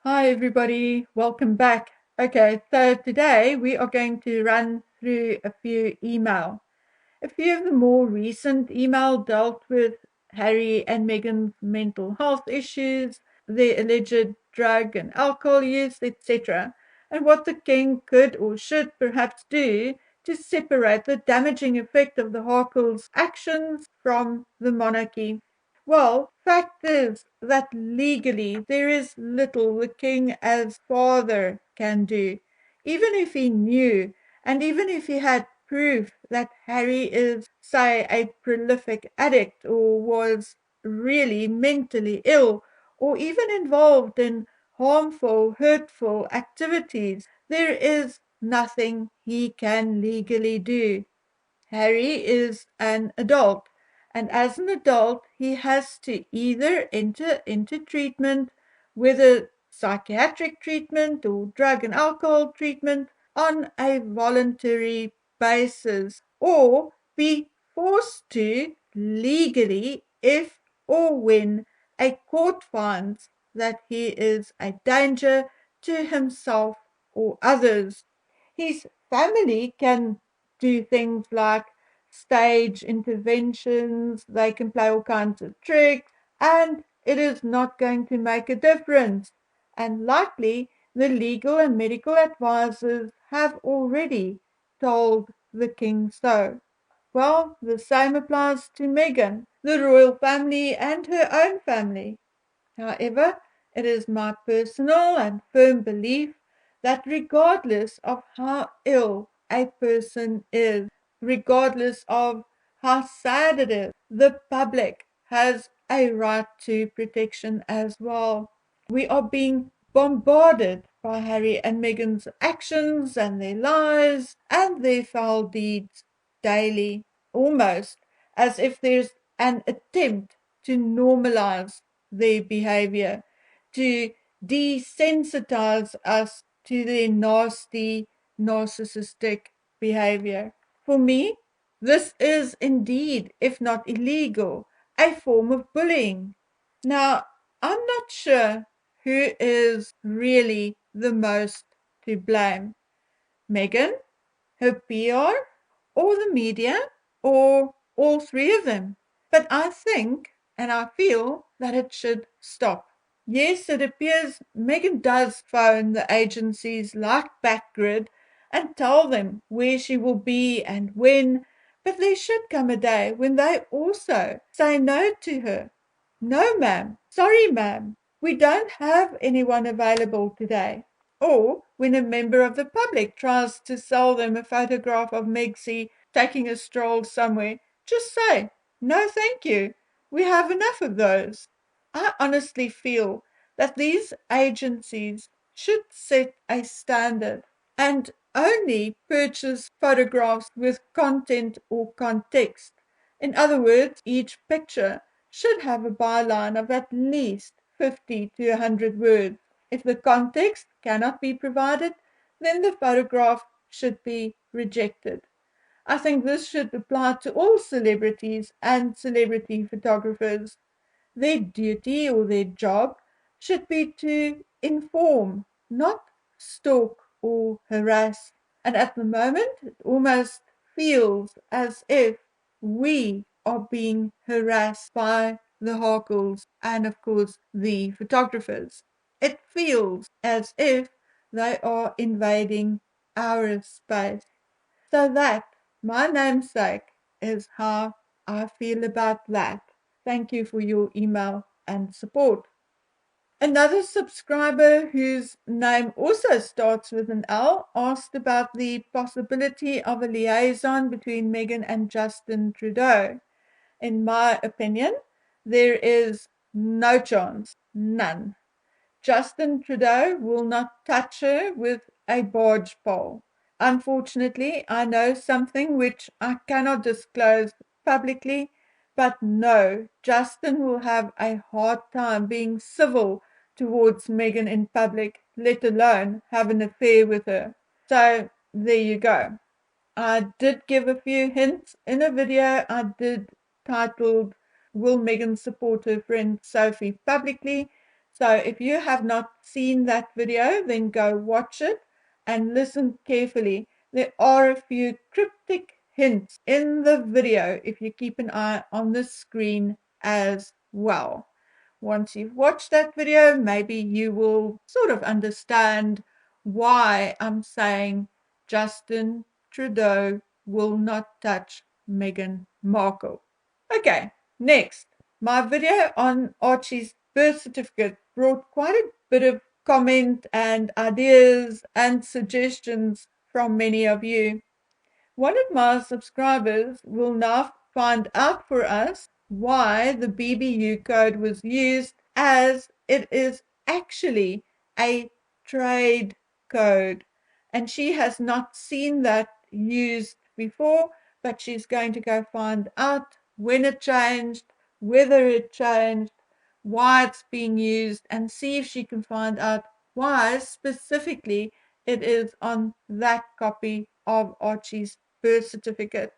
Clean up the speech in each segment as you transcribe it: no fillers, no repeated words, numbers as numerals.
Hi, everybody. Welcome back. Okay, so today we are going to run through a few email. A few of the more recent email dealt with Harry and Meghan's mental health issues, their alleged drug and alcohol use, etc., and what the king could or should perhaps do to separate the damaging effect of the Harkles' actions from the monarchy. Well, fact is that legally there is little the king as father can do, even if he knew and even if he had proof that Harry is, say, a prolific addict or was really mentally ill or even involved in harmful, hurtful activities. There is nothing he can legally do. Harry is an adult, and as an adult, he has to either enter into treatment, whether psychiatric treatment or drug and alcohol treatment, on a voluntary basis, or be forced to legally if or when a court finds that he is a danger to himself or others. His family can do things like stage interventions, they can play all kinds of tricks, and it is not going to make a difference. And likely the legal and medical advisors have already told the king so. Well, the same applies to Meghan, the royal family, and her own family. However, it is my personal and firm belief that regardless of how ill a person is, regardless of how sad it is, the public has a right to protection as well. We are being bombarded by Harry and Meghan's actions and their lies and their foul deeds daily, almost as if there's an attempt to normalize their behavior, to desensitize us to their nasty, narcissistic behavior. For me, this is indeed, if not illegal, a form of bullying. Now, I'm not sure who is really the most to blame. Meghan, her PR, or the media, or all three of them. But I think and I feel that it should stop. Yes, it appears Meghan does phone the agencies like Backgrid and tell them where she will be and when, but there should come a day when they also say no to her. No, ma'am. Sorry, ma'am. We don't have anyone available today. Or when a member of the public tries to sell them a photograph of Megsy taking a stroll somewhere, just say, no, thank you. We have enough of those. I honestly feel that these agencies should set a standard and only purchase photographs with content or context. In other words, each picture should have a byline of at least 50 to 100 words. If the context cannot be provided, then the photograph should be rejected. I think this should apply to all celebrities and celebrity photographers. Their duty or their job should be to inform, not stalk or harass. And at the moment, it almost feels as if we are being harassed by the Harkles and, of course, the photographers. It feels as if they are invading our space. So that, my namesake, is how I feel about that. Thank you for your email and support. Another subscriber whose name also starts with an L asked about the possibility of a liaison between Meghan and Justin Trudeau. In my opinion, there is no chance, none. Justin Trudeau will not touch her with a barge pole. Unfortunately, I know something which I cannot disclose publicly, but no, Justin will have a hard time being civil towards Meghan in public, let alone have an affair with her. So there you go. I did give a few hints in a video I did titled Will Meghan Support Her Friend Sophie Publicly? So if you have not seen that video, then go watch it and listen carefully. There are a few cryptic hints in the video if you keep an eye on the screen as well. Once you've watched that video, maybe you will sort of understand why I'm saying Justin Trudeau will not touch Meghan Markle. Okay, next. My video on Archie's birth certificate brought quite a bit of comment and ideas and suggestions from many of you. One of my subscribers will now find out for us why the BBU code was used, as it is actually a trade code. And she has not seen that used before, but she's going to go find out when it changed, whether it changed, why it's being used, and see if she can find out why specifically it is on that copy of Archie's birth certificate.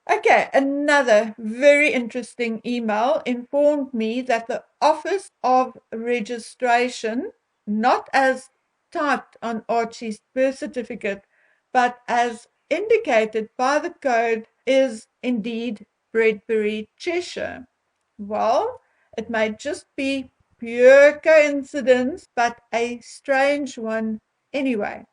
Okay, another very interesting email informed me that the Office of Registration, not as typed on Archie's birth certificate, but as indicated by the code, is indeed Bredbury, Cheshire. Well, it may just be pure coincidence, but a strange one anyway.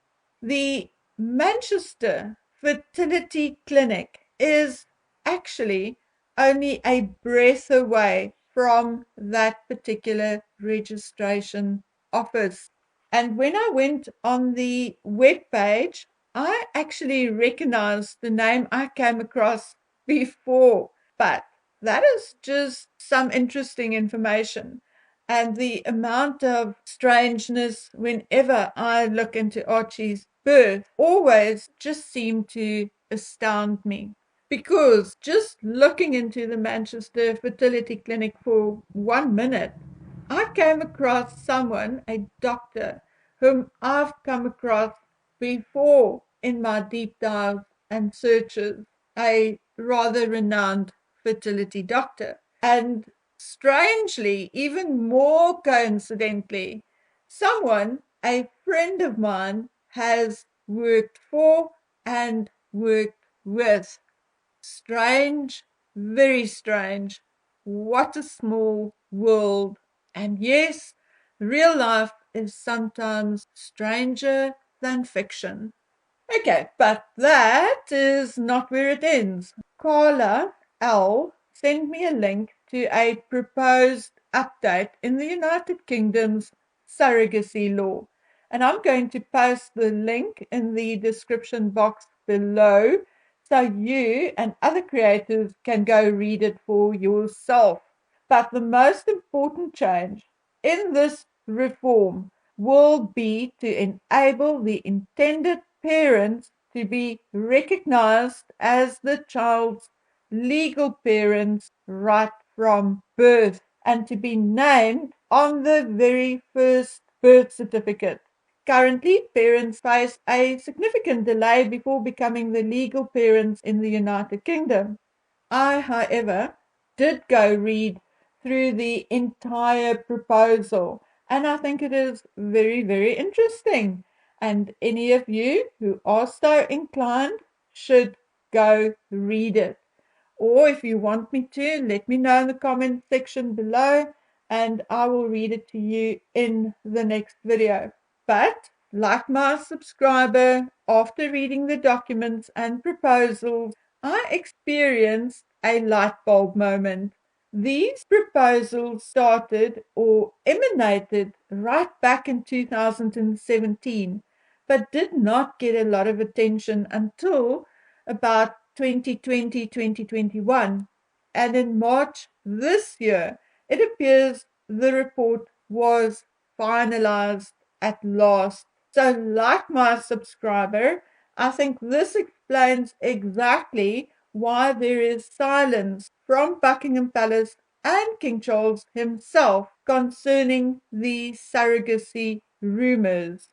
The Manchester Fertility Clinic is actually only a breath away from that particular registration office. And when I went on the web page, I actually recognized the name I came across before, but that is just some interesting information. And the amount of strangeness whenever I look into Archie's birth always just seemed to astound me. Because just looking into the Manchester Fertility Clinic for 1 minute, I came across someone, a doctor, whom I've come across before in my deep dives and searches, a rather renowned fertility doctor. And strangely, even more coincidentally, someone, a friend of mine, has worked for and worked with. Strange, very strange. What a small world. And yes, real life is sometimes stranger than fiction. Okay, but that is not where it ends. Carla L sent me a link to a proposed update in the United Kingdom's surrogacy law. And I'm going to post the link in the description box below so you and other creators can go read it for yourself. But the most important change in this reform will be to enable the intended parents to be recognized as the child's legal parents right from birth and to be named on the very first birth certificate. Currently, parents face a significant delay before becoming the legal parents in the United Kingdom. I, however, did go read through the entire proposal, and I think it is very, very interesting. And any of you who are so inclined should go read it. Or if you want me to, let me know in the comment section below, and I will read it to you in the next video. But, like my subscriber, after reading the documents and proposals, I experienced a light bulb moment. These proposals started or emanated right back in 2017, but did not get a lot of attention until about 2020, 2021. And in March this year, it appears the report was finalized at last. So, like my subscriber, I think this explains exactly why there is silence from Buckingham Palace and King Charles himself concerning the surrogacy rumors.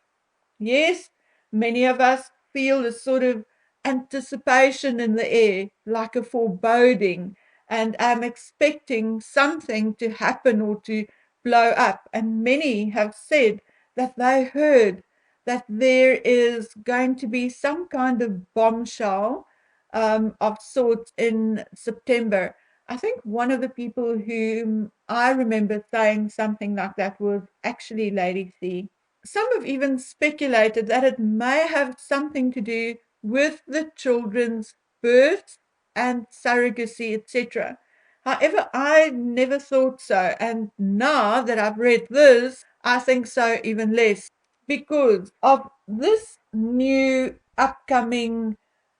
Yes, many of us feel a sort of anticipation in the air, like a foreboding, and am expecting something to happen or to blow up. And many have said that they heard that there is going to be some kind of bombshell of sorts in September. I think one of the people whom I remember saying something like that was actually Lady C. Some have even speculated that it may have something to do with the children's births and surrogacy, etc. However, I never thought so, and now that I've read this, I think so even less because of this new upcoming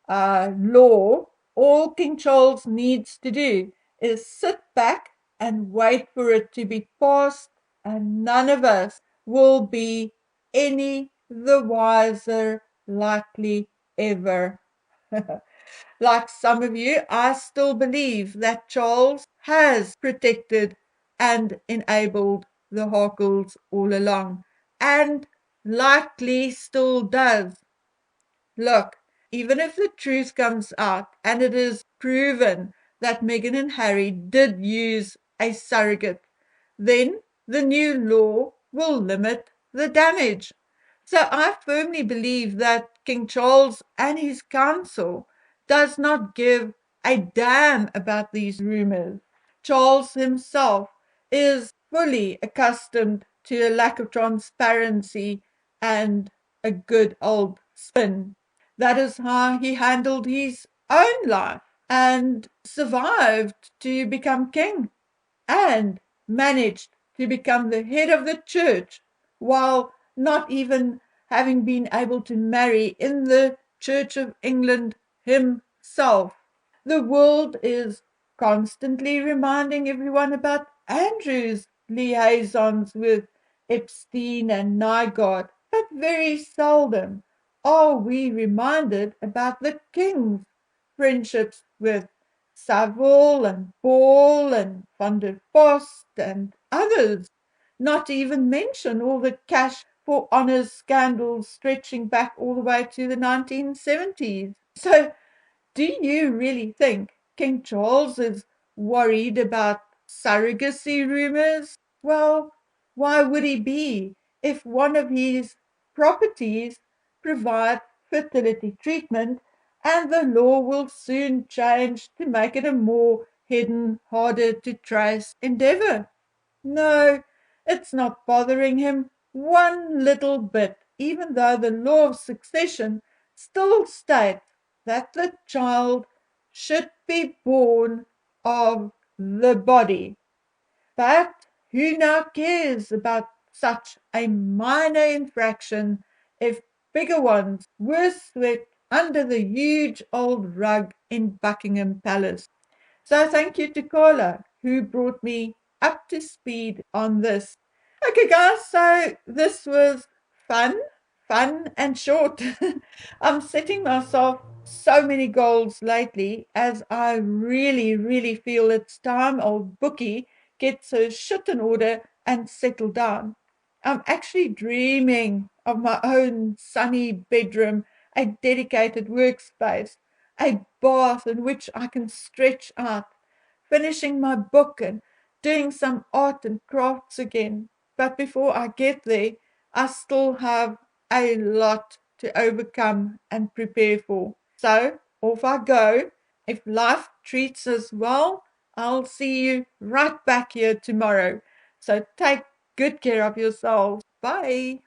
law. All King Charles needs to do is sit back and wait for it to be passed, and none of us will be any the wiser, likely ever. Like some of you, I still believe that Charles has protected and enabled the Harkles all along, and likely still does. Look, even if the truth comes out and it is proven that Meghan and Harry did use a surrogate, then the new law will limit the damage. So I firmly believe that King Charles and his council does not give a damn about these rumors. Charles himself is fully accustomed to a lack of transparency and a good old spin. That is how he handled his own life and survived to become king and managed to become the head of the church while not even having been able to marry in the Church of England himself. The world is constantly reminding everyone about Andrew's liaisons with Epstein and Nygaard, but very seldom are we reminded about the king's friendships with Savile and Ball and Van der Post and others, not even mention all the cash for honours scandals stretching back all the way to the 1970s. So do you really think King Charles is worried about surrogacy rumors? Well, why would he be if one of his properties provides fertility treatment and the law will soon change to make it a more hidden, harder to trace endeavor? No, it's not bothering him one little bit, even though the law of succession still states that the child should be born of the body. But who now cares about such a minor infraction if bigger ones were swept under the huge old rug in Buckingham Palace? So thank you to Carla who brought me up to speed on this. Okay, guys, so this was fun and short. I'm setting myself so many goals lately as I really feel it's time old Bookie gets her shit in order and settle down. I'm actually dreaming of my own sunny bedroom, a dedicated workspace, a bath in which I can stretch out, finishing my book and doing some art and crafts again. But before I get there, I still have a lot to overcome and prepare for. So off I go. If life treats us well, I'll see you right back here tomorrow. So take good care of yourselves. Bye.